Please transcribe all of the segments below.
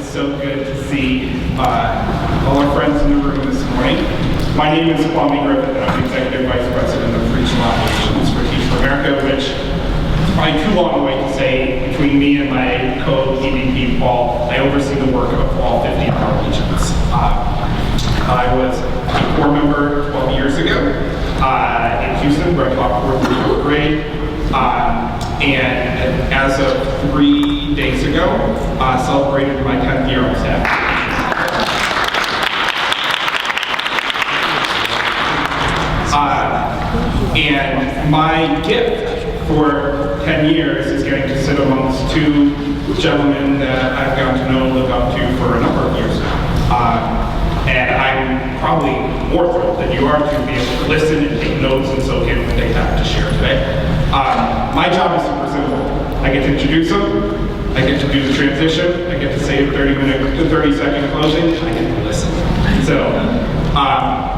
is so good to see all our friends in the room this morning. My name is Kwame Griffith, and I'm the Executive Vice President of Regional Operations for Teach for America, which is probably too long a way to say. Between me and my co-EVP, Paul, I oversee the work of all 50 of our regions. I was a core member 12 years ago in Houston, where I taught 4th through 4th grade. And as of 3 days ago, celebrated my 10th year on staff. And my gift for 10 years is getting to sit amongst two gentlemen that I've gotten to know and look up to for a number of years now. And I'm probably more thrilled than you are to be able to listen and take notes and soak in what they have to share today. My job is super simple. I get to introduce them, I get to do the transition, I get to say a 30-second closing, I get to listen. So,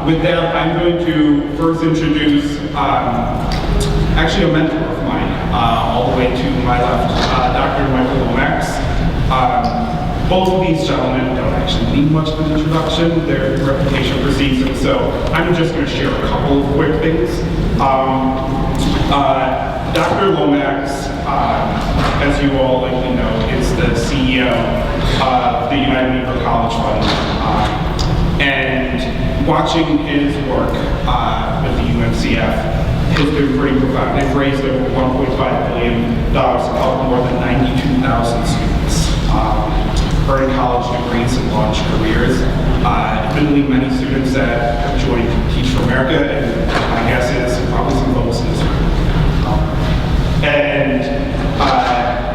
with that, I'm going to first introduce actually a mentor of mine, all the way to my left, Dr. Michael Lomax. Both of these gentlemen don't actually need much of an introduction. Their reputation precedes them, so I'm just going to share a couple of quick things. Dr. Lomax, as you all likely know, is the CEO of the United Negro College Fund. And watching his work with the UNCF has been pretty profound. They've raised over $1.5 billion to help more than 92,000 students earn college degrees and launch careers. Admittedly, many students that have joined Teach for America, and my guess is probably some folks in this room. And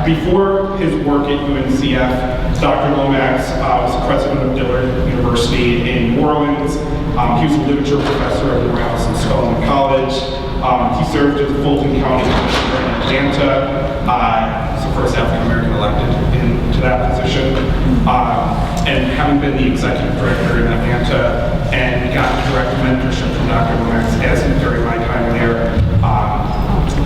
before his work at UNCF, Dr. Lomax was the president of Dillard University in New Orleans. He was a literature professor at Morehouse and Spelman College. He served as the Fulton County Commissioner in Atlanta. He's the first African-American elected into that position. And having been the executive director in Atlanta and got direct mentorship from Dr. Lomax as during my time there,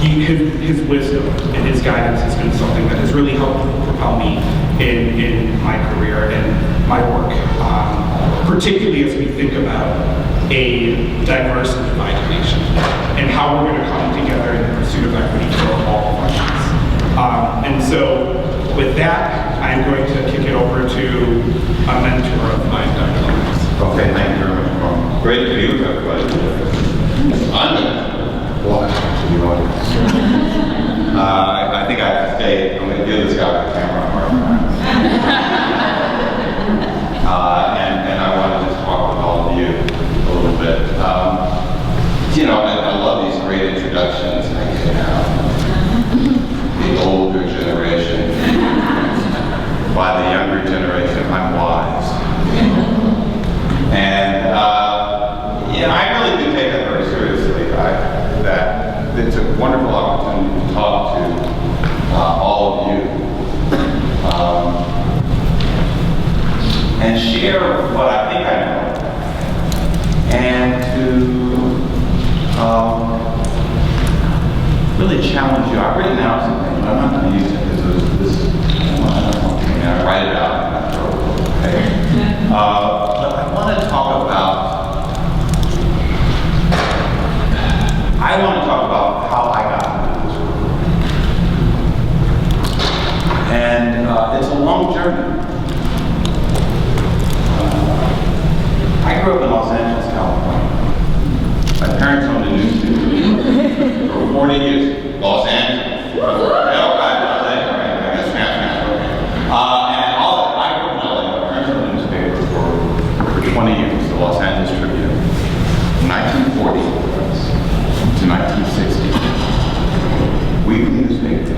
his wisdom and his guidance has been something that has really helped propel me in my career and my work, particularly as we think about a diverse and divided nation and how we're going to come together in the pursuit of equity for all questions. And so with that, I'm going to kick it over to a mentor of mine, Dr. Lomax. Okay, thank you very much, Ron. Great to be with everybody. I'm the audience. I think I have to stay. I'm going to give this guy the camera a hard time. And I want to just talk with all of you a little bit. You know, I love these great introductions. I get the older generation. By the younger generation, I'm wise. And I really do take that very seriously. That it's a wonderful opportunity to talk to all of you and share what I think I know, and to really challenge you. I've written out something, but I'm not going to use it because I write it out and I throw it away. But I want to talk about how I got into this work. And it's a long journey. I grew up in Los Angeles, California. My parents owned a newspaper for 40 years. Los Angeles. And for 20 years, the Los Angeles Tribune, 1940 to 1960, weekly newspaper.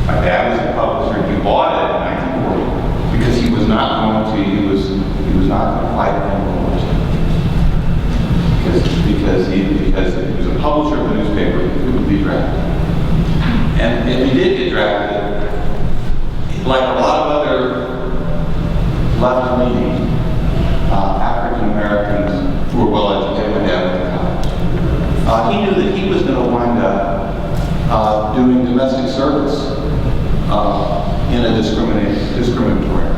My dad was a publisher. He bought it in 1940 because he was not going to fight for because he was a publisher of the newspaper, he would be drafted. And if he did get drafted, like a lot of other left-leaning African Americans who were well educated, went down to college. He knew that he was going to wind up doing domestic service in a discriminatory.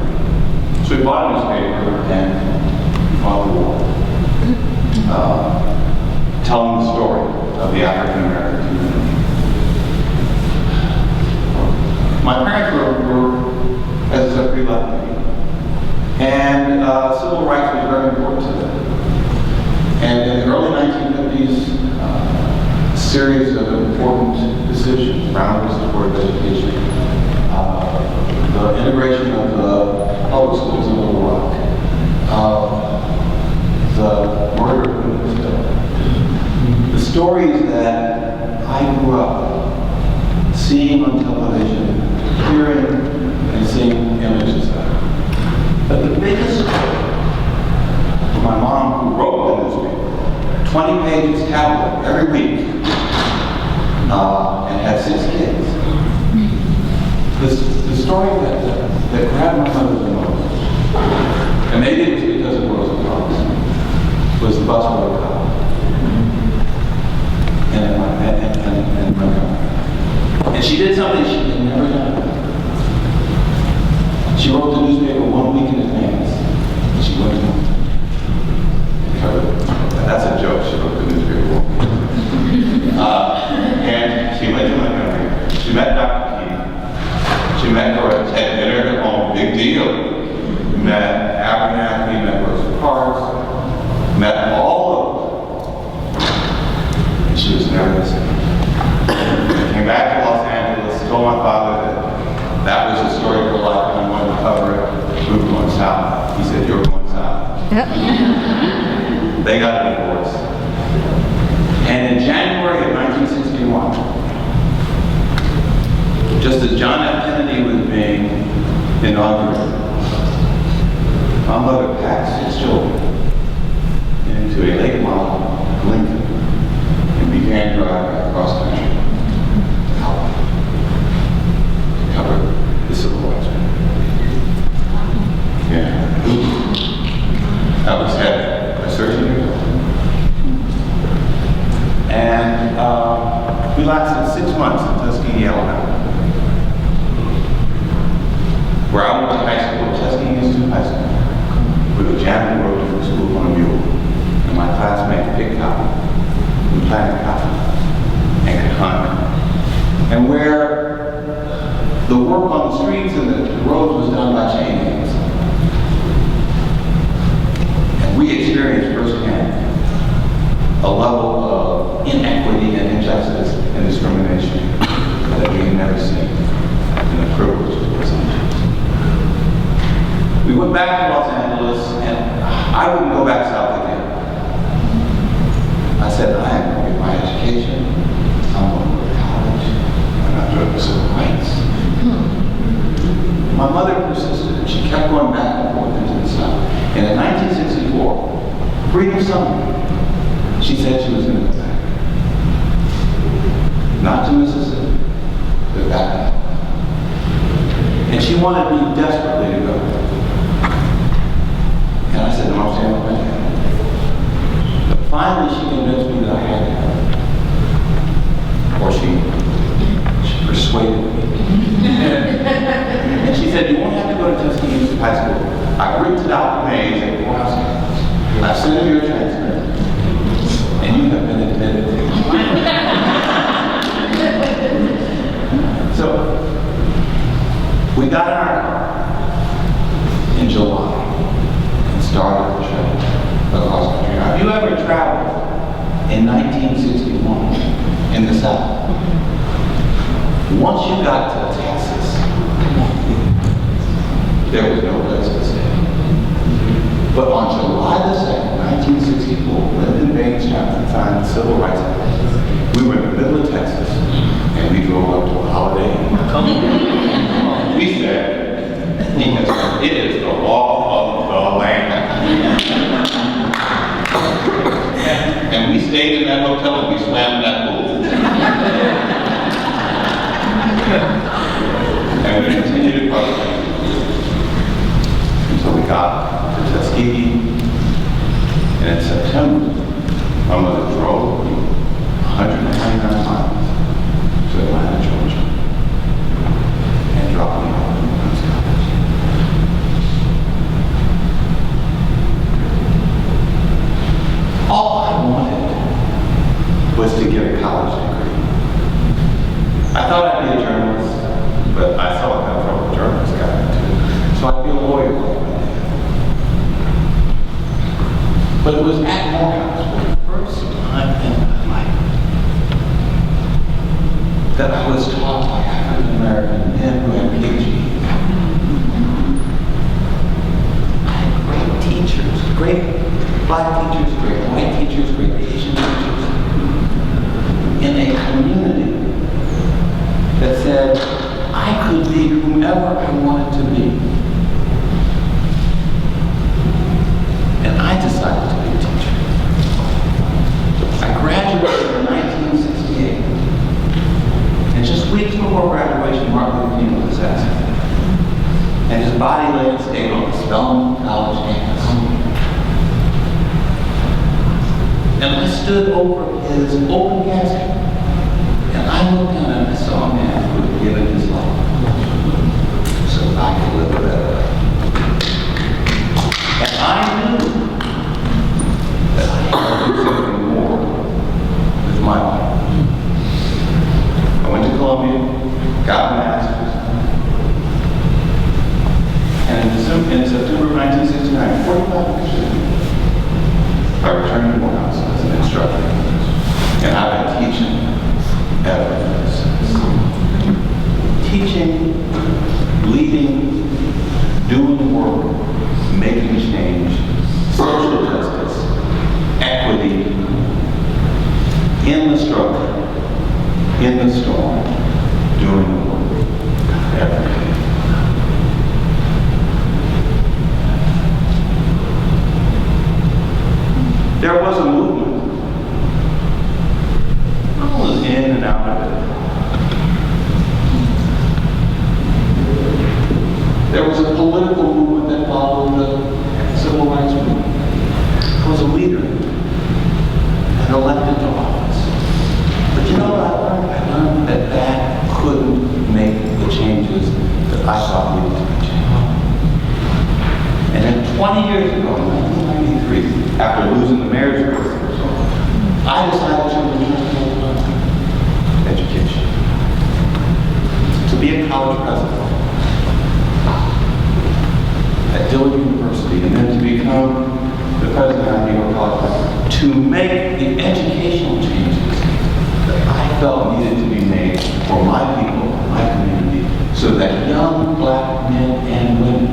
So we bought a newspaper and we fought the war, telling the story of the African American community. My parents were as I said, pretty left leaning, and civil rights was very important to them. And in the early 1950s, a series of important decisions, Brown versus Board of Education, the integration of the public schools in Little Rock, the murder of Women's Hill. The stories that I grew up seeing on television, hearing and seeing images of. But the biggest story for my mom, who wrote the newspaper, 20 pages tablet every week, and had 6 kids. The story that grabbed my mother the most, and maybe it was because of Rosa Parks, was the busboy cop. And Montgomery. And she did something she had never done. She wrote the newspaper 1 week in advance. And she went to cover. That's a joke. She wrote the newspaper 1 week. And she went to Montgomery. She met Dr. King. She met Doris, had dinner at home, big deal. Met Abernathy, met Rosa Parks, met all of them. And she was nervous. Came back to Los Angeles, told my father that was the story of her life and I wanted to cover it. We were going south. He said, "You're going south." They got a divorce. And in January of 1961, just as John F. Kennedy was being inaugurated, my mother packed 6 children into a late model Lincoln and began driving across country to cover the civil rights movement. Yeah. That was heavy. I certainly knew. And we lasted 6 months in Tuskegee, Alabama, where I went to high school, Tuskegee Institute High School, with a jamming road to the school on a mule, and my classmate picked cotton, and planted cotton, and could hunt. And where the work on the streets and the roads was done by chain gangs. And we experienced firsthand a level of inequity and injustice and discrimination that we had never seen in the privilege of Los Angeles. We went back to Los Angeles, and I wouldn't go back south again. I said, I am going to get my education. I'm going to go to college. I'm not doing civil rights. My mother persisted. She kept going back and forth into the South. And in 1964, Freedom Summer, she said she was going to go back. Not to Mississippi, but back home. And she wanted me desperately to go. And I said, no, I'm staying with my dad. But finally, she convinced me that I had to go. Or she persuaded me. And she said, you won't have to go to Tuskegee High School. I printed out the names at Morehouse campus. I sent them your transcript. And you have been admitted. So, we got in our car in July and started the trip across country. Now, have you ever traveled in 1961 in the South? Once you got to Texas, there was no place to stay. But on July the 2nd, 1964, Lyndon Baines Johnson signed the Civil Rights Act. We were in the middle of Texas, and we drove up to a Holiday Inn. We said, it is the law of the land. And we stayed in that hotel and we swam in that pool. And we continued to cross country until we got to Tuskegee. And in September, my mother drove 129 miles I thought I'd be a journalist, but I saw what kind of trouble journalists got into. So I'd be a lawyer like my dad. But it was at Morehouse for the first time in my life that I was taught by African American men who had PhDs. I had great teachers, great black teachers, great white teachers, great Asian teachers, in a community that said I could be whomever I wanted to be. And I decided to be a teacher. I graduated in 1968. And just weeks before graduation, Martin Luther King was assassinated. And his body lay in state on the Spelman College campus. And I stood over his open casket. And I looked down and I saw a man who had given his life so that I could live a better life. And I knew that I had to do something more with my life. I went to Columbia, got my master's, and in September of 1969, 45 years ago, I returned to Morehouse as an instructor, and I've been teaching ever since. Teaching, leading, doing work, making change, social justice, equity, in the struggle, in the storm, doing the work every day. There was a movement. I was in and out of it. There was a political movement that followed the civil rights movement. I was a leader and elected to office. But you know what I learned? I learned that that couldn't make the changes that I thought needed to be changed. And then 20 years ago, in 1993, after losing the mayor's race, I decided to return to education, to be a college president at Dillard University, and then to become the president of New York College, to make the educational changes that I felt needed to be made for my people, my community, so that young black men and women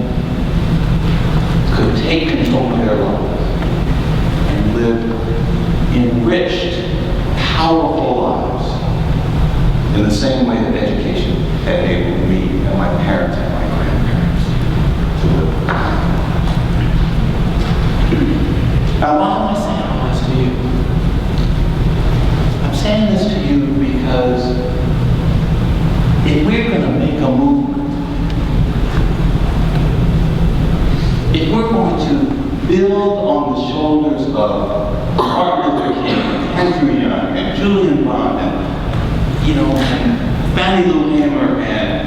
could take control of their lives and live enriched, powerful lives in the same way that education had enabled me and my parents and my grandparents to live. Now, why am I saying all this to you? I'm saying this to you because if we're going to make a movement, if we're going to build on the shoulders of Martin Luther King, and Andrew Young, and Julian Bond, and Fannie Lou Hamer, and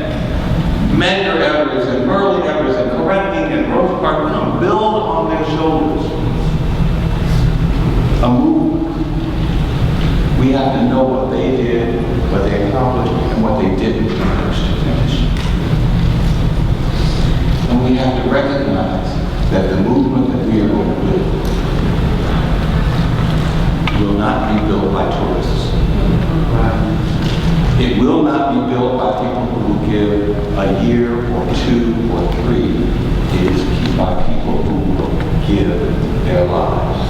Medgar Evers, and Merle Evers, and Coretta King, and Rosa Parks, we're going to build on their shoulders a movement. We have to know what they did, what they accomplished, and what they didn't accomplish to finish. And we have to recognize that the movement that we are going to build will not be built by tourists. It will not be built by people who give a year or 2 or 3. It is by people who will give their lives.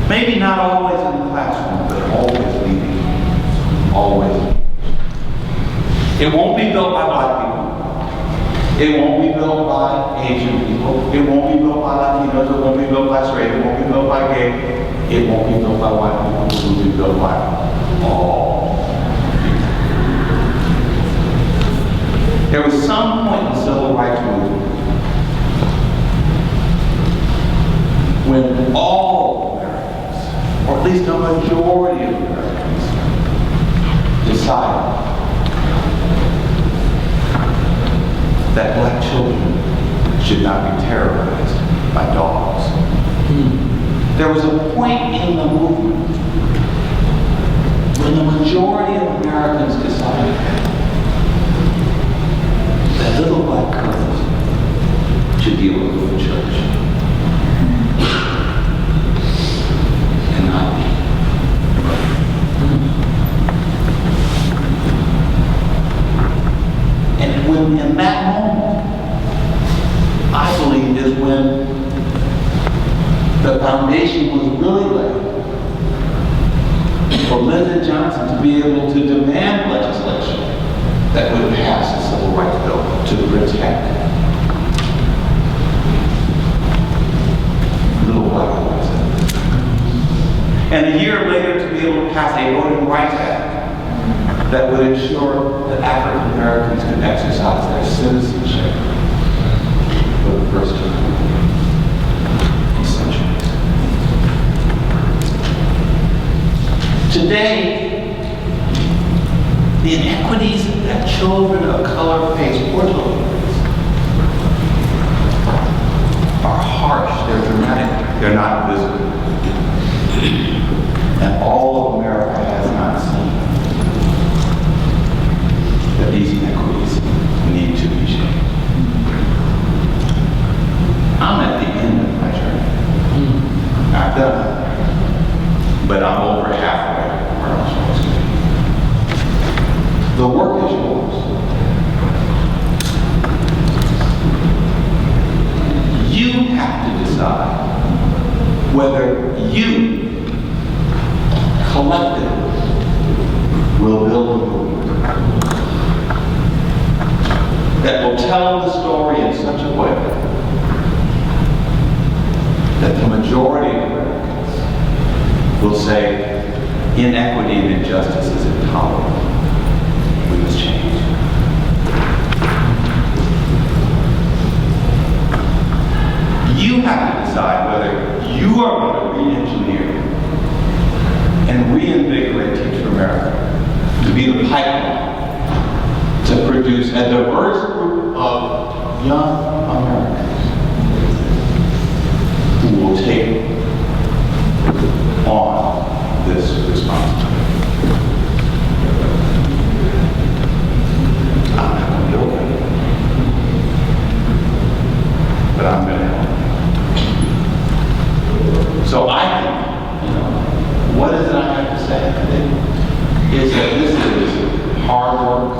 Maybe not always in the classroom, but always leading. Always. It won't be built by black people. It won't be built by Asian people. It won't be built by Latinos. It won't be built by straight. It won't be built by gay. It won't be built by white people. It will be built by all. There was some point in the civil rights movement when all Americans, or at least a majority of Americans, decided that black children should not be terrorized by dogs. There was a point in the movement when the majority of Americans when in that moment, I believe is when the foundation was really laid for Lyndon Johnson to be able to demand legislation that would pass the Civil Rights Bill to protect little black boys. And a year later to be able to pass a Voting Rights Act that would ensure that African Americans could exercise their citizenship for the first time in centuries. Today, the inequities that children of color face or children face are harsh, they're dramatic, they're not visible. And all of America has not seen that these inequities need to be changed. I'm at the end of my journey. I've done it, but I'm over halfway where I'm supposed to be. The work is yours. You have to decide whether you collectively will build a movement that will tell the story in such a way that the majority of Americans will say inequity and injustice is intolerable. We must change. You have to decide whether you are going to re-engineer and reinvigorate Teach for America to be the pipeline to produce a diverse group of young Americans who will take on this responsibility. I'm not going to do it, but I'm going to help. So I think, what is it I have to say today? Is that this is hard work.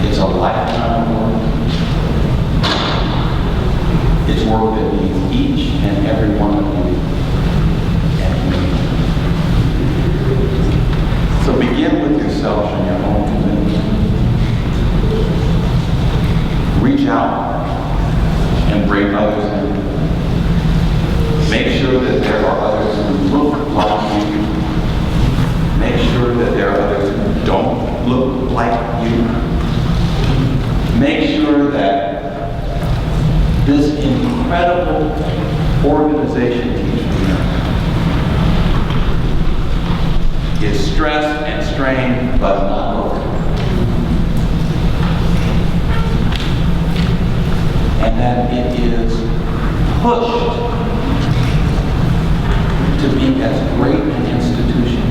It's a lifetime work. It's work that needs each and every one of you and me. So begin with yourself and your own community. Reach out and bring others in. Make sure that there are others who look like you. Make sure that there are others who don't look like you. Make sure that this incredible organization, Teach for America, is stressed and strained, but not broken. And that it is pushed to be as great an institution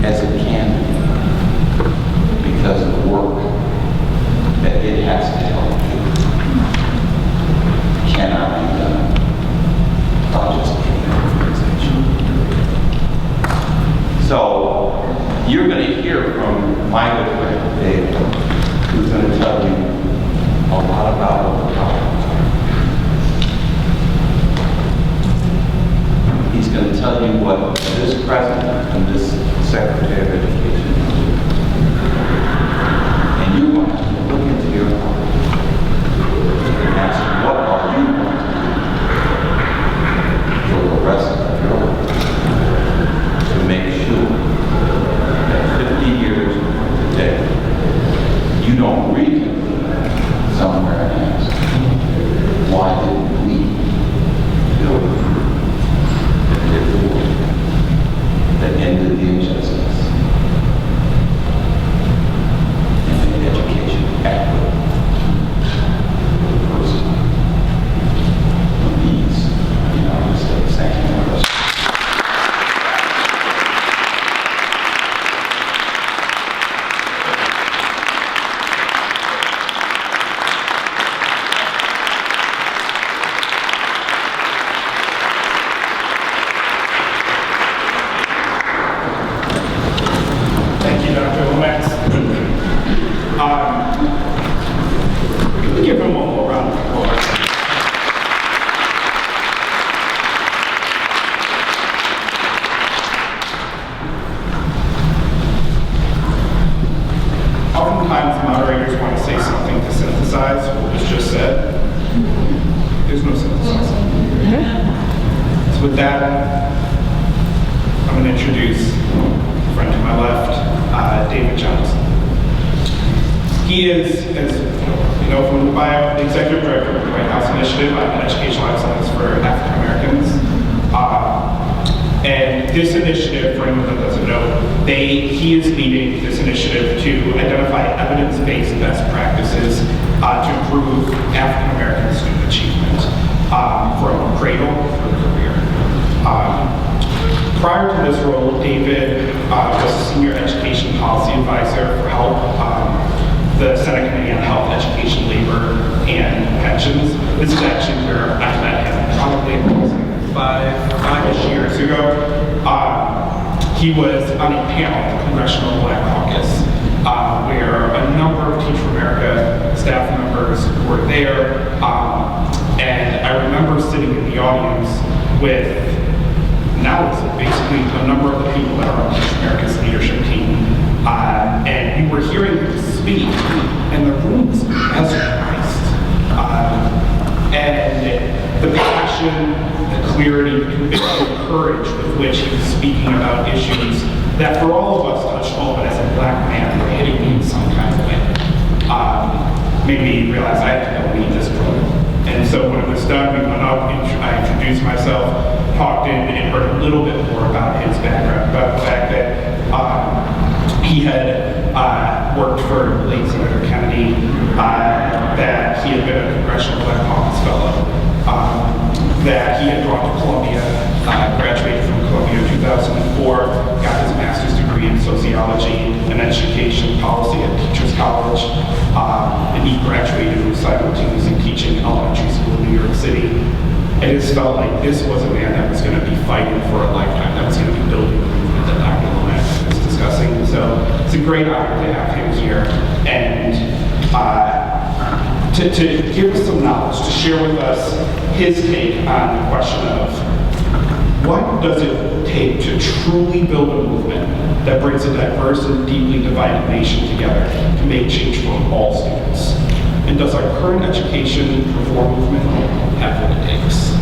as it can be because of the work that it has to help do cannot be done by just any organization. So you're going to hear from my good friend David, who's going to tell you a lot about what the problems are. He's going to tell you what this president and this secretary of education do. And you're going to have to look into your heart and ask, what are you going to do for the rest of your life to make sure that 50 years from today, you don't reconvene somewhere and ask, why didn't we build the work that ended the injustice He is, as you know from the bio, the executive director of the White House Initiative on Educational Excellence for African Americans. And this initiative, for anyone that doesn't know, he is leading this initiative to identify evidence-based best practices to improve African American student achievement from cradle through career. Prior to this role, David was a senior education policy advisor for HELP, the Senate Committee on Health, Education, Labor, and Pensions. This is actually where I met him, probably five-ish years ago. He was on a panel at the Congressional Black Caucus where a number of Teach for America staff members were there. And I remember sitting in the audience with basically a number of the people that are on Teach for America's leadership team. And you were hearing him speak, and the room was mesmerized. And the passion, the clarity, the conviction, the courage with which he was speaking about issues that for all of us touched home, but as a black man, were hitting me in some kind of way, made me realize I had to go lead this program. And so when it was done, we went up, I introduced myself, talked in, and heard a little bit more about his background, about the fact that he had worked for late Senator Kennedy, that he had been a Congressional Black Caucus Fellow, that he had gone to Columbia, graduated from Columbia in 2004, got his master's degree in sociology and education policy at Teachers College, and he graduated with simultaneously teaching in elementary school in New York City. It just felt like this was a man that was going to be fighting for a lifetime, that was going to be building the movement that Dr. Lomax was discussing. So it's a great honor to have him here, and to give us some knowledge, to share with us his take on the question of what does it take to truly build a movement that brings a diverse and deeply divided nation together to make change for all students? And does our current education reform movement have what it takes?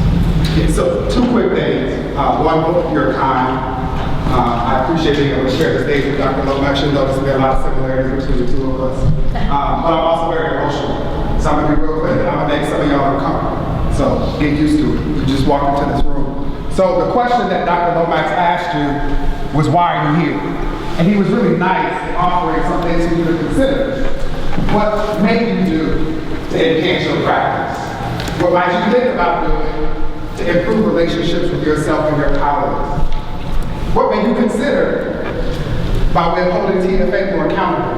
Yeah, so two quick things. One, both of you are kind. I appreciate being able to share the stage with Dr. Lomax. You notice there are a lot of similarities between the two of us. But I'm also very emotional. So I'm gonna be real quick, and I'm gonna make some of y'all uncomfortable. So get used to it. You just walked into this room. So the question that Dr. Lomax asked you was, why are you here? And he was really nice in offering some things for you to consider. What made you do to enhance your practice? What might you think about doing to improve relationships with yourself and your colleagues? What may you consider by way of holding Tina Faith more accountable?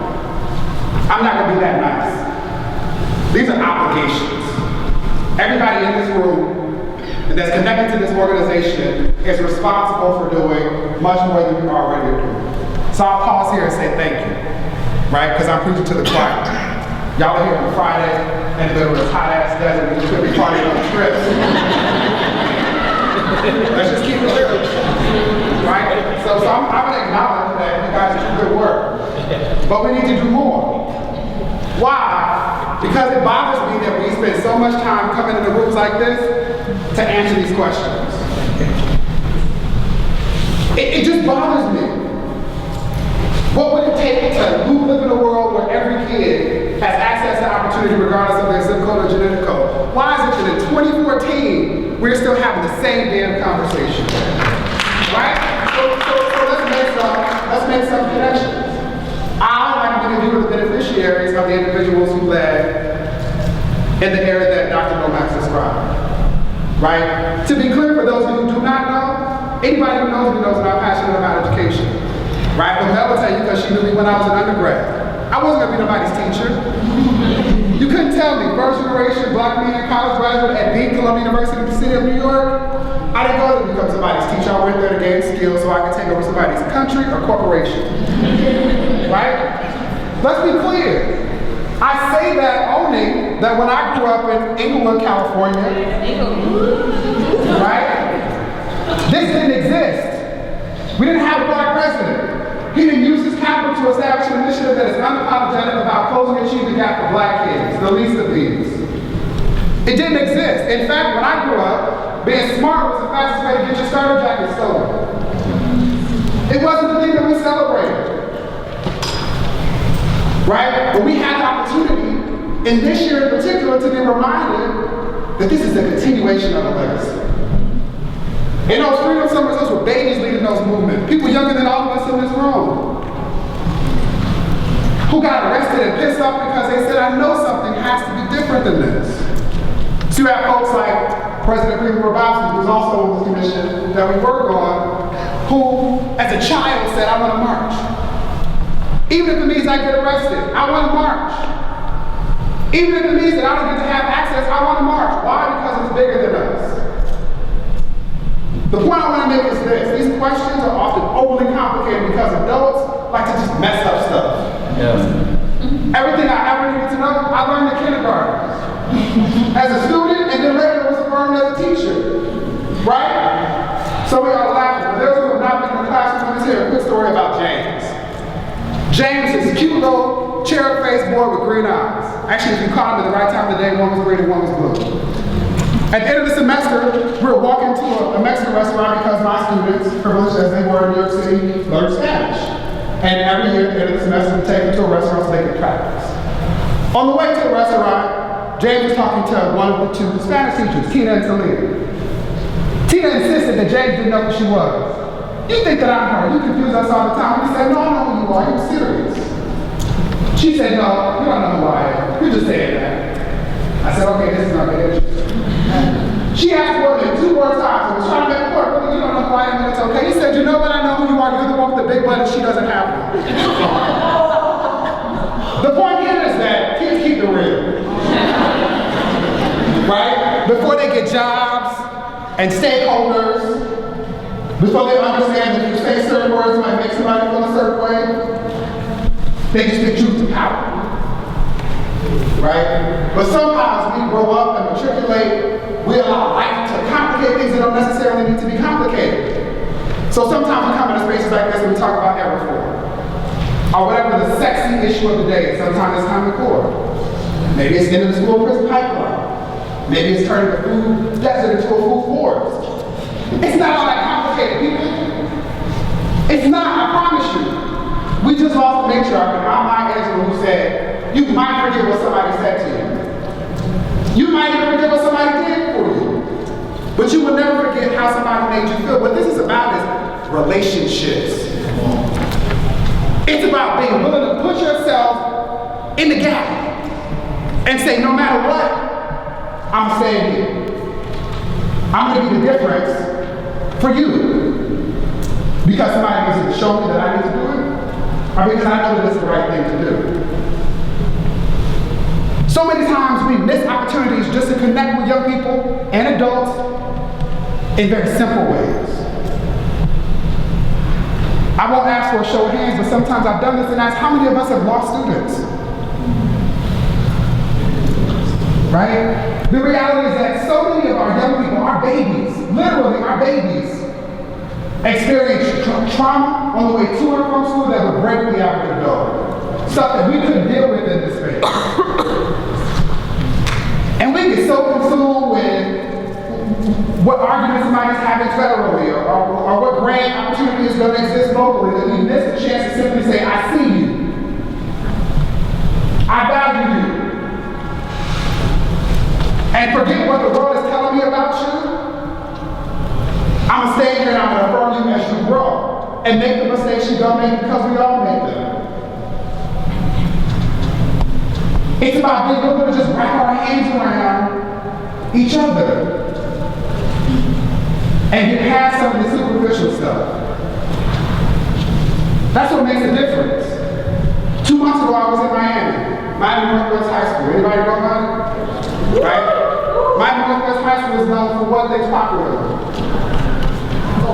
I'm not gonna be that nice. These are obligations. Everybody in this room that's connected to this organization is responsible for doing much more than you already do. So I'll pause here and say thank you, right? Because I'm preaching to the choir. Y'all are here on Friday in the middle of this hot-ass desert, and you could be partying on trips. Let's just keep it real, right? So I'm gonna acknowledge that you guys do good work, but we need to do more. Why? Because it bothers me that we spend so much time coming into rooms like this to answer these questions. It just bothers me. What would it take to live in a world where every kid has access to opportunity regardless of their zip code or genetic code? Why is it that in 2014, we're still having the same damn conversation? Right? So let's make some connections. I, like many of you, are the beneficiaries of the individuals who led in the area that Dr. Lomax described. Right? To be clear, for those who do not know, anybody who knows me knows that I'm passionate about education. Right? But Mel will tell you, because she knew me when I was an undergrad, I wasn't going to be nobody's teacher. You couldn't tell me, first generation black man college graduate at Dean Columbia University in the city of New York. I didn't go to become somebody's teacher. I went there to gain skills so I could take over somebody's country or corporation. Right? Let's be clear. I say that owning that when I grew up in Inglewood, California, right? This didn't exist. We didn't have a black president. He didn't use his capital to establish an initiative that is unapologetic about closing and achieving the gap for black kids, the least of these. It didn't exist. In fact, when I grew up, being smart was the fastest way to get your starter jacket stolen. It wasn't the thing that we celebrated. Right? But we had the opportunity in this year in particular, to be reminded that this is a continuation of a legacy. In those freedom summers, those were babies leading those movements. People younger than all of us in this room, who got arrested and pissed off because they said, I know something has to be different than this. So you have folks like President Freeman Grabowski, who's also on this commission that we work on, who, as a child, said, I want to march. Even if it means I get arrested, I want to march. Even if it means that I don't get to have access, I want to march. Why? Because it's bigger than us. The point I want to make is this. These questions are often overly complicated because adults like to just mess up stuff. Everything I ever needed to know, I learned in kindergarten. As a student, and then later was learned as a teacher. Right? So we all laughing. For those who have not been in the classroom, let me tell you a quick story about James. James is a cute little cherub-faced boy with green eyes. Actually, if you caught him at the right time of the day, one was green and one was blue. At the end of the semester, we were walking to a Mexican restaurant because my students, privileged as they were in New York City, learned Spanish. And every year at the end of the semester, we take them to a restaurant so they could practice. On the way to the restaurant, James was talking to one of the two Spanish teachers, Tina and Selena. Tina insisted that James didn't know who she was. You think that I'm her, you confuse us all the time. He said, no, I know who you are, you're serious. She said, no, you don't know who I am, you're just saying that. I said, okay, this is not good. She asked more than 2 more times and was trying to make a point, really, you don't know who I am, and it's okay. He said, you know what, I know who you are, you're the one with the big butt and she doesn't have one. The point here is that kids keep it real. Right? Before they get jobs and stakeholders, before they understand that if you say certain words might make somebody feel a certain way, they just get truth to power. Right? But somehow as we grow up and matriculate, we allow life to complicate things that don't necessarily need to be complicated. So sometimes we come into spaces like this and we talk about air reform. Or whatever the sexy issue of the day. Sometimes it's Common Core. Maybe it's end of the school prison pipeline. Maybe it's turning the food desert into a food forest. It's not all that complicated, people. It's not, I promise you. We just lost the matriarch in our mind, Angela, who said, you might forget what somebody said to you. You might even forget what somebody did for you. But you will never forget how somebody made you feel. What this is about is relationships. It's about being willing to put yourself in the gap and say, no matter what, I'm staying here. I'm going to be the difference for you. Because somebody needs to show me that I need to do it, or because I know that it's the right thing to do. So many times we miss opportunities just to connect with young people and adults in very simple ways. I won't ask for a show of hands, but sometimes I've done this and asked, how many of us have lost students? Right? The reality is that so many of our young people, our babies, literally our babies, experience trauma on the way to and from school that would break the average adult. Stuff that we couldn't deal with in this space. And we get so consumed with what arguments somebody's having federally or what grant opportunity is going to exist locally that we miss the chance to simply say, I see you. I value you. And forget what the world is telling me about you. I'm going to stay here and I'm going to affirm you as you grow and make the mistakes you don't make because we all make them. It's about being able to just wrap our hands around each other and get past some of the superficial stuff. That's what makes a difference. 2 months ago, I was in Miami Northwest High School. Anybody know about it? Right? Miami Northwest High School is known for what things popular.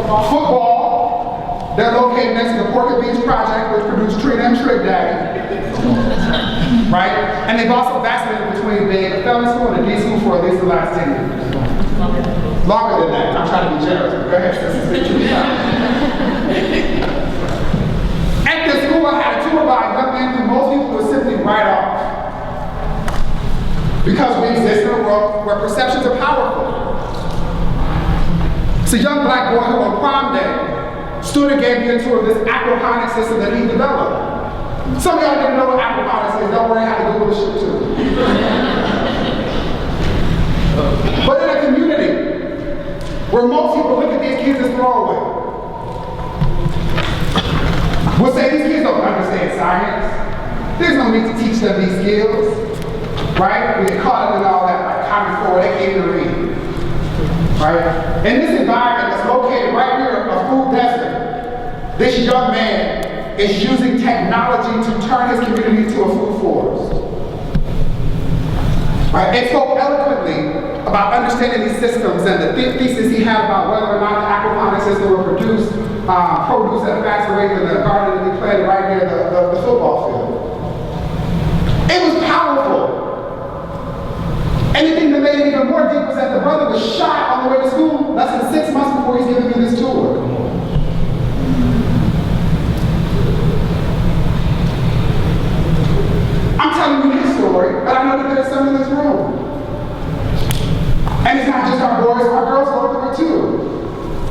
Football. They're located next to the Porky Beach Project, which produced Trina and Trick Daddy. Right? And they've also vacillated between being a felony school and a D school for at least the last 10 years. Longer than that. I'm trying to be generous, but go ahead, At this school, I had a tour by a young man who most people would simply write off. Because we exist in a world where perceptions are powerful. It's a young black boy who on prom day, student gave me a tour of this aquaponics system that he developed. Some of y'all didn't know what aquaponics is, don't worry, I had to Google this shit too. But in a community where most people look at these kids as throwaway, we'll say these kids don't understand science. There's no need to teach them these skills, right? We get caught up in all that, like Common Core, they can't even read, right? In this environment that's located right near a food desert, this young man is using technology to turn his community into a food forest. Right? It spoke eloquently about understanding these systems and the thesis he had about whether or not the aquaponics system will produce produce at a faster rate than the garden that he planted right near the football field. It was powerful. Anything that made it even more deep was that the brother was shot on the way to school less than 6 months before he's giving me this tour. I'm telling you his story, but I know that there's some in this room. And it's not just our boys, our girls go through it too.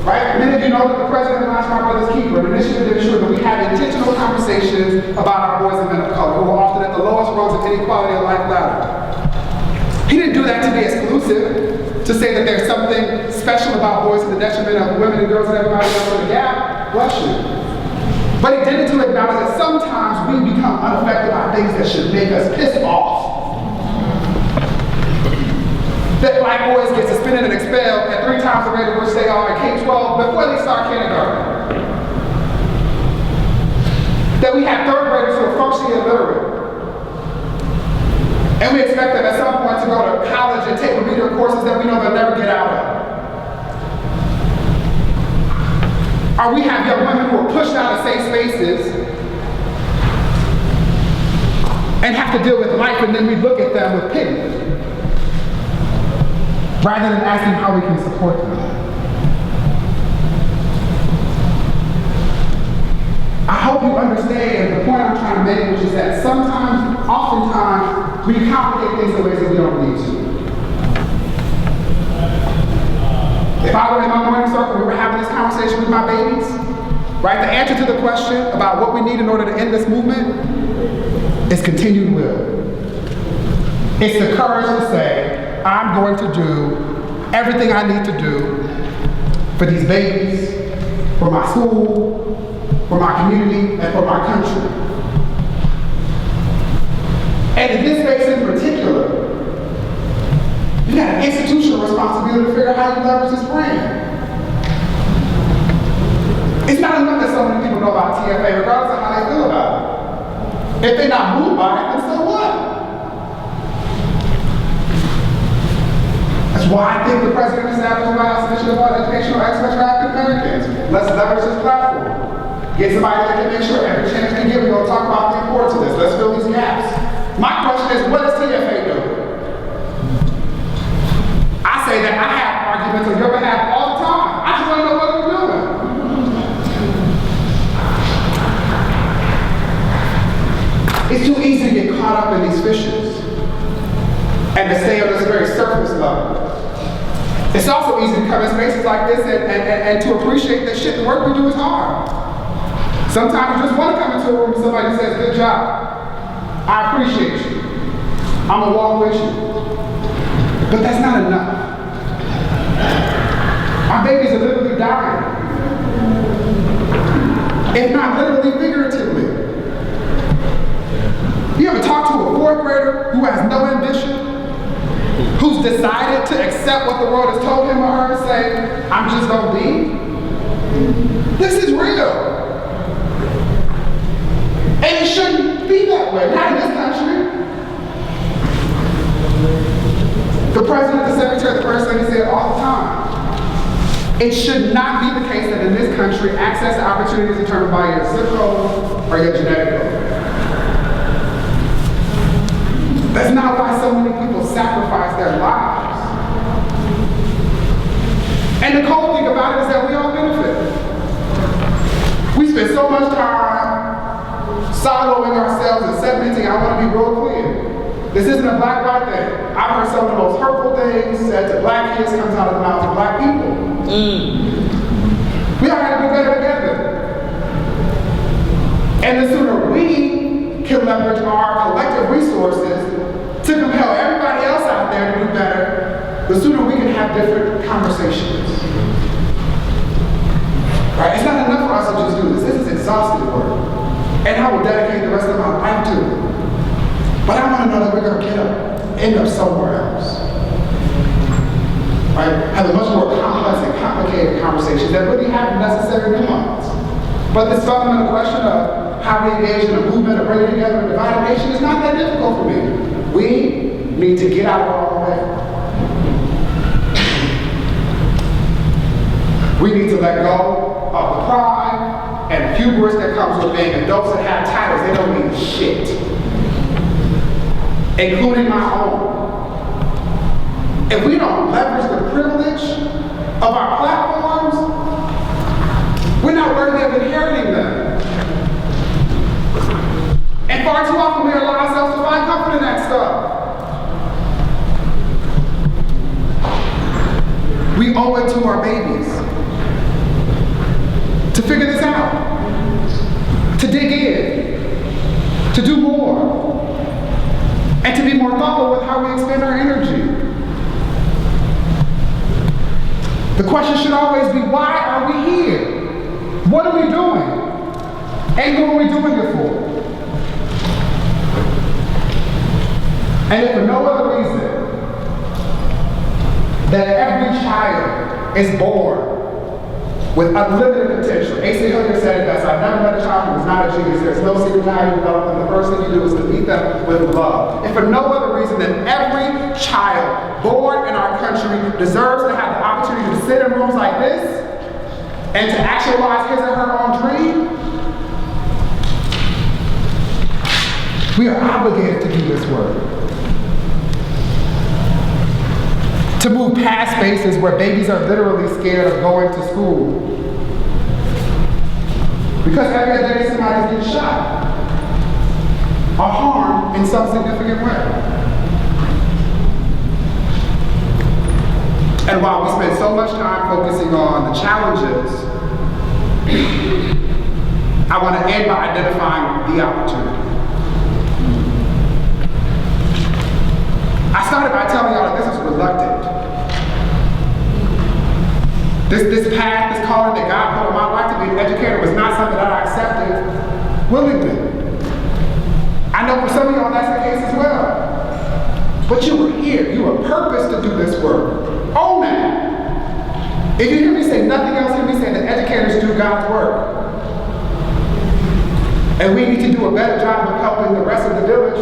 Right? Many of you know that the president of Last My Brother's Keeper, an initiative to ensure that we have intentional conversations about our boys and men of color who are often at the lowest rungs of any quality of life ladder. He didn't do that to be exclusive, to say that there's something special about boys to the detriment of women and girls and everybody else in the gap. Bless you. But he did it to acknowledge that sometimes we become unaffected by things that should make us pissed off. That black boys get suspended and expelled at 3 times the rate at which they are in K-12 before they start kindergarten. That we have 3rd graders who are functionally illiterate. And we expect them at some point to go to college and take remedial courses that we know they'll never get out of. Or we have young women who are pushed out of safe spaces and have to deal with life, and then we look at them with pity, rather than asking how we can support them. I hope you understand the point I'm trying to make, which is that sometimes, oftentimes, we complicate things in ways that we don't need to. If I were in my morning circle, we were having this conversation with my babies, right? The answer to the question about what we need in order to end this movement is continued will. It's the courage to say, I'm going to do everything I need to do for these babies, for my school, for my community, and for my country. And in this space in particular, you got an institutional responsibility to figure out how you leverage this brand. It's not enough that so many people know about TFA, regardless of how they feel about it. If they're not moved by it, then so what? That's why I think the president established a House Initiative on Educational Excellence for African Americans. Let's leverage this platform. Get somebody that can make sure every chance we get, we're going to talk about the importance of this. Let's fill these gaps. My question is, what does TFA do? I say that I have arguments on your behalf all the time. I just want to know what you're doing. It's too easy to get caught up in these fissures and to stay on this very surface level. It's also easy to come in spaces like this and to appreciate that shit, the work we do is hard. Sometimes you just want to come into a room and somebody says, good job. I appreciate you. I'm gonna walk with you. But that's not enough. Our babies are literally dying. If not literally, figuratively. You ever talk to a 4th grader who has no ambition, who's decided to accept what the world has told him or her and say, I'm just gonna be? This is real. And it shouldn't be that way, not in this country. The president, the secretary, the first lady say it all the time. It should not be the case that in this country, access to opportunities is determined by your zip code or your genetic code. That's not why so many people sacrifice their lives. And the cold thing about it is that we all benefit. We spend so much time siloing ourselves and segmenting. I want to be real clear. This isn't a black-white thing. I've heard some of the most hurtful things said to black kids comes out of the mouths of black people. We all got to do better together. And the sooner we can leverage our collective resources to compel the sooner we can have different conversations. Right? It's not enough for us to just do this. This is exhaustive work. And I will dedicate the rest of my life to it. But I want to know that we're going to end up somewhere else. Right? Have a much more complex and complicated conversations that really have necessary nuance. But this fundamental question of how we engage in a movement of bringing together a divided nation is not that difficult for me. We need to get out of our own way. We need to let go of the pride and hubris that comes with being adults that have titles. They don't mean shit, including my own. If we don't leverage the privilege of our platforms, we're not worthy of inheriting them. And far too often we allow ourselves to find comfort in that stuff. We owe it to our babies to figure this out, to dig in, to do more, and to be more thoughtful with how we expend our energy. The question should always be, why are we here? What are we doing? And who are we doing it for? And if for no other reason, that every child is born with unlimited potential. A.C. Hilliard said it best, I've never met a child who was not a genius. There's no secret to how you develop them. The first thing you do is to meet them with love. If for no other reason than every child born in our country deserves to have the opportunity to sit in rooms like this and to actualize his or her own dream, we are obligated to do this work. To move past spaces where babies are literally scared of going to school. Because every other day somebody's getting shot or harmed in some significant way. And while we spend so much time focusing on the challenges, I want to end by identifying the opportunity. I started by telling y'all that this is reluctant. This path, this calling that God put on my life to be an educator was not something that I accepted willingly. I know for some of y'all that's the case as well. But you were here, you were purposed to do this work. Own that. If you hear me say nothing else, hear me say that educators do God's work. And we need to do a better job of helping the rest of the village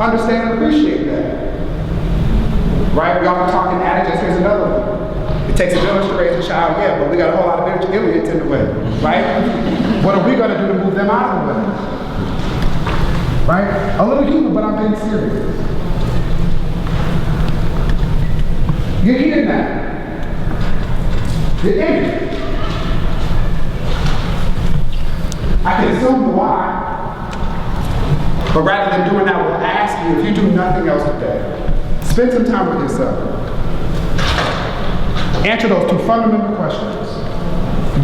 understand and appreciate that. Right? We often talk in adages, here's another one. It takes a village to raise a child, yeah, but we got a whole lot of village idiots in the way, right? What are we going to do to move them out of the way? Right? A little humor, but I'm being serious. You're here now. You're in it. I can assume the why, but rather than doing that, we'll ask you if you do nothing else today. Spend some time with yourself. Answer those two fundamental questions.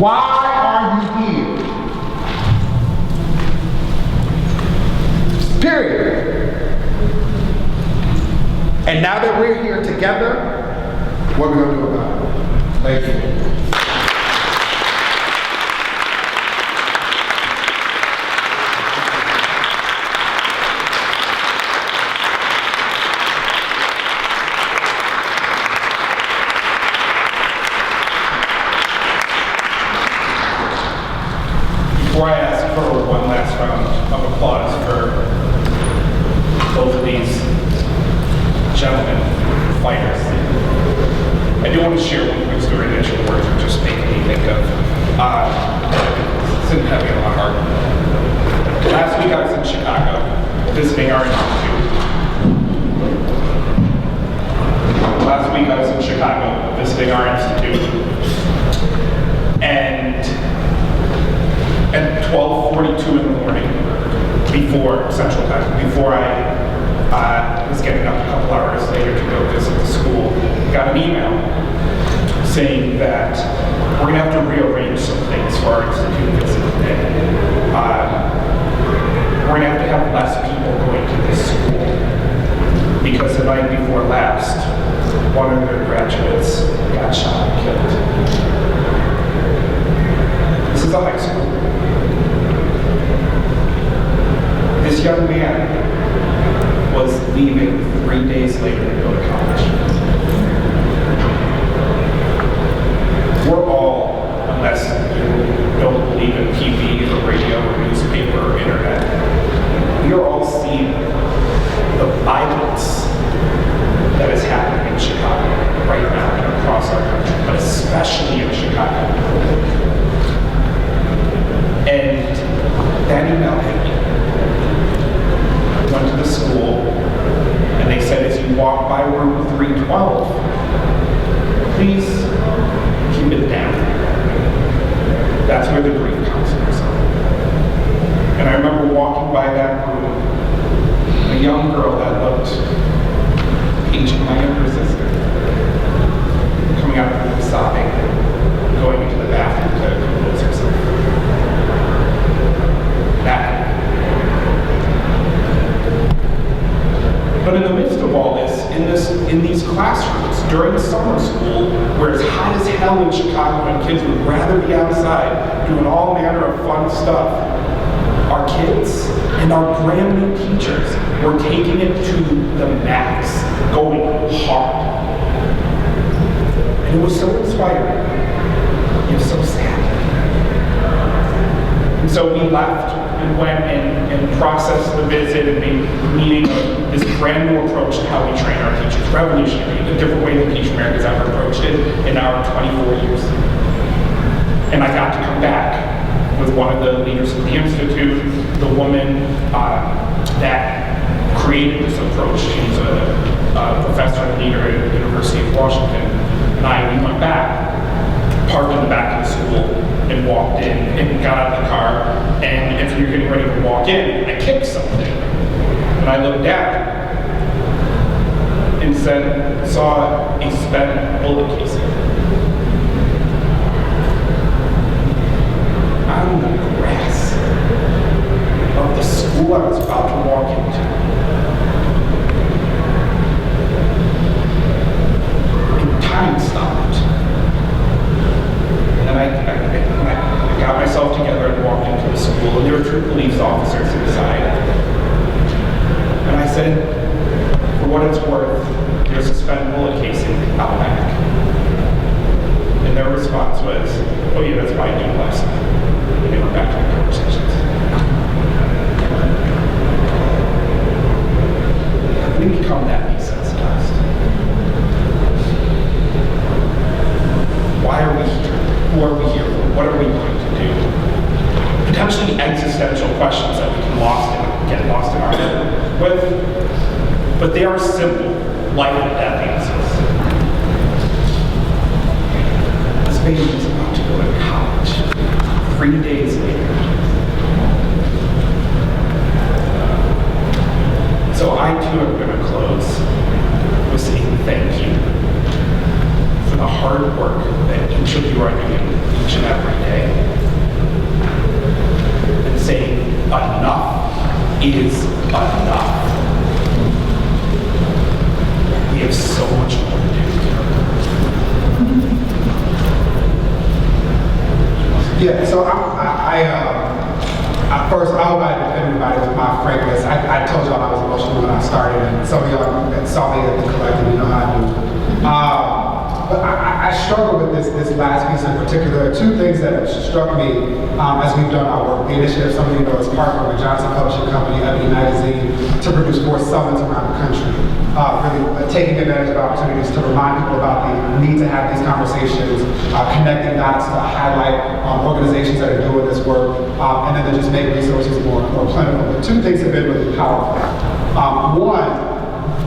Why are you here? Period. And now that we're here together, what are we going to do about it? Thank you. Before I ask for one last round of applause for both of these gentlemen fighters, I do want to share one quick story that your words are just making me think of. It's been heavy on my heart. Last week I was in Chicago visiting our institute. And at 12:42 in the morning, before Central Time, before I was getting up a couple hours later to go visit the school, got an email saying that we're going to have to rearrange some things for our institute visit today. We're going to have less people going to this school because the night before last, one of their graduates got shot and killed. This is a high school. This young man was leaving 3 days later to go to college. We're all, unless you don't believe in TV or radio or newspaper or internet, we are all seeing the violence that is happening in Chicago right now and across our country, but especially in Chicago. And that email hit me. I went to the school, and they said, as you walk by room 312, please keep it down. That's where the grief counselors are. And I remember walking by that room, a young girl that looked aging my younger sister, coming out of the room sobbing, going into the bathroom to compose herself. That. But in the midst of all this, in these classrooms, during summer school, where it's hot as hell in Chicago and kids would rather be outside doing all manner of fun stuff, our kids and our brand new teachers were taking it to the max, going hard. And it was so inspiring. It was so sad. And so we left and went and processed the visit and made the meeting of this brand new approach to how we train our teachers. Revolutionary, a different way that Teach America's ever approached it in our 24 years. And I got to come back with one of the leaders of the Institute, the woman that created this approach. She's a professor and leader at the University of Washington. And we went back, parked in the back of the school, and walked in and got out of the car. And if you're getting ready to walk in, I kicked something. And I looked down and saw a spent bullet casing on the grass of the school I was about to walk into. And time stopped. And I got myself together and walked into the school, and there were 2 police officers inside. And I said, for what it's worth, there's a spent bullet casing out back. And their response was, oh yeah, that's why I did last night. And they went back to the conversations. We become that desensitized. Why are we here? Who are we here for? What are we going to do? Potentially existential questions that we can get lost in our head with, but they are simple life and death answers. This baby is about to go to college 3 days later. So I too am going to close with saying thank you for the hard work that each of you are doing each and every day. And saying enough is enough. We have so much more to do. Yeah, so first, I hope I didn't offend anybody with my frankness. I told y'all I was emotional when I started, and some of y'all that saw me at the collective, you know how I do. But I struggle with this last piece in particular. 2 things that have struck me as we've done our work. The initiative, some of you know, is partnered with Johnson Publishing Company, Ebony Magazine, to produce 4 summits around the country. Really taking advantage of opportunities to remind people about the need to have these conversations, connecting dots to highlight organizations that are doing this work, and then to just make resources more plentiful. The 2 things have been really powerful. One,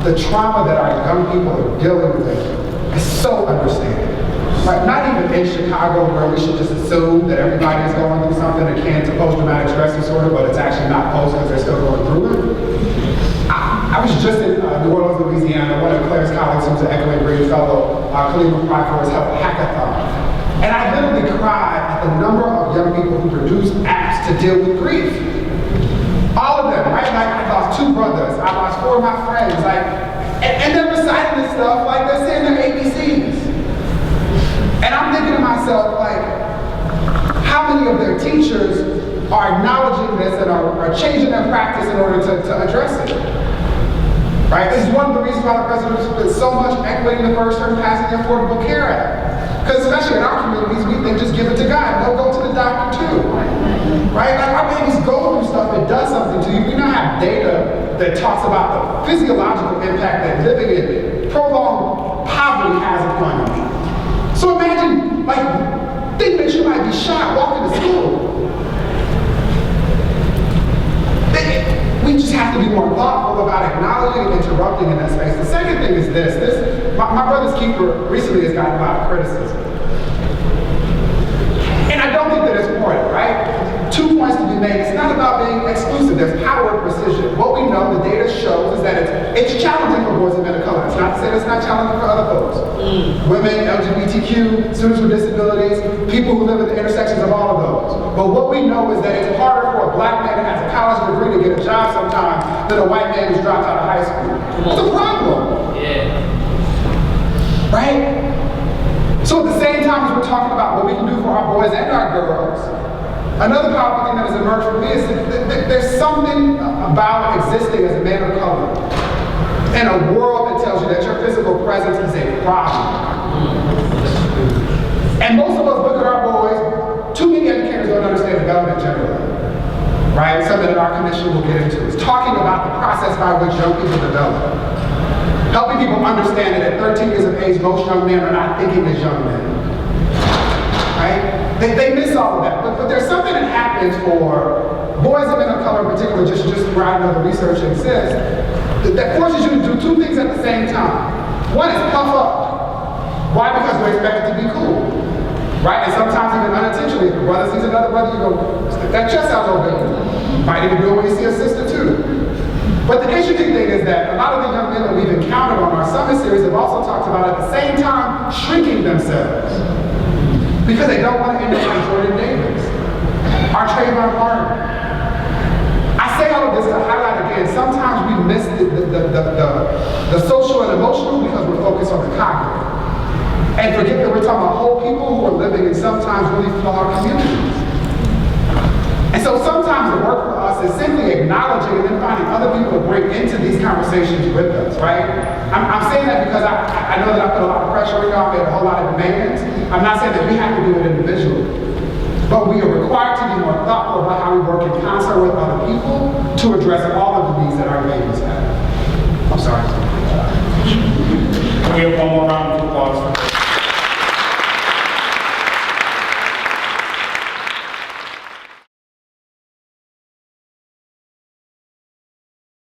the trauma that our young people are dealing with is so understandable. Right? Not even in Chicago, where we should just assume that everybody is going through something akin to post-traumatic stress disorder, but it's actually not post because they're still going through it. I was just in New Orleans, Louisiana. One of Claire's colleagues, who's an Echoing Green Fellow, Khalima Pryford, has held a hackathon. And I literally cried at the number of young people who produce apps to deal with grief. All of them, right? Like, I lost 2 brothers, I lost 4 of my friends, like, and they're reciting this stuff like they're saying, that teachers are acknowledging this and are changing their practice in order to address it. Right? This is one of the reasons why the president has put so much equity in the first term passing the Affordable Care Act. Because especially in our communities, we think just give it to God. They'll go to the doctor too. Right? Like our babies go through stuff that does something to you. We now have data that talks about the physiological impact that living in prolonged poverty has upon you. So imagine, like, think that you might be shot walking to school. We just have to be more thoughtful about acknowledging and interrupting in that space. The second thing is my brother's keeper recently has gotten a lot of criticism. And I don't think that it's important, right? 2 points to be made. It's not about being exclusive. There's power and precision. What we know, the data shows, is that it's challenging for boys and men of color. It's not to say it's not challenging for other folks. Women, LGBTQ, students with disabilities, people who live at the intersections of all of those. But what we know is that it's harder for a black man that has a college degree to get a job sometimes than a white man who's dropped out of high school. It's a problem. Yeah. Right? So at the same time as we're talking about what we can do for our boys and our girls, another powerful thing that has emerged for me is that there's something about existing as a man of color in a world that tells you that your physical presence is a problem. And most of us look at our boys, too many educators don't understand the government generally. Right? Something that our commission will get into is talking about the process by which young people develop. Helping people understand that at 13 years of age, most young men are not thinking as young men. Right? They miss all of that. But there's something that happens for boys and men of color in particular, just where I know the research exists, that forces you to do 2 things at the same time. One is puff up. Why? Because we're expected to be cool. Right? And sometimes even unintentionally, if a brother sees another brother, you go, stick that chest out a little bit. You might even do it when you see a sister too. But the interesting thing is that a lot of the young men that we've encountered on our summer series have also talked about at the same time shrinking themselves. Because they don't want to end up like Jordan Davis, our Trayvon Martin. I say all of this to highlight again, sometimes we miss the social and emotional because we're focused on the cognitive. And forget that we're talking about whole people who are living in sometimes really flawed communities. And so sometimes the work for us is simply acknowledging and then finding other people to bring into these conversations with us, right? I'm saying that because I know that I put a lot of pressure on y'all, made a whole lot of demands. I'm not saying that we have to do it individually, but we are required to be more thoughtful about how we work in concert with other people to address all of the needs that our babies have. I'm sorry. We have one more round.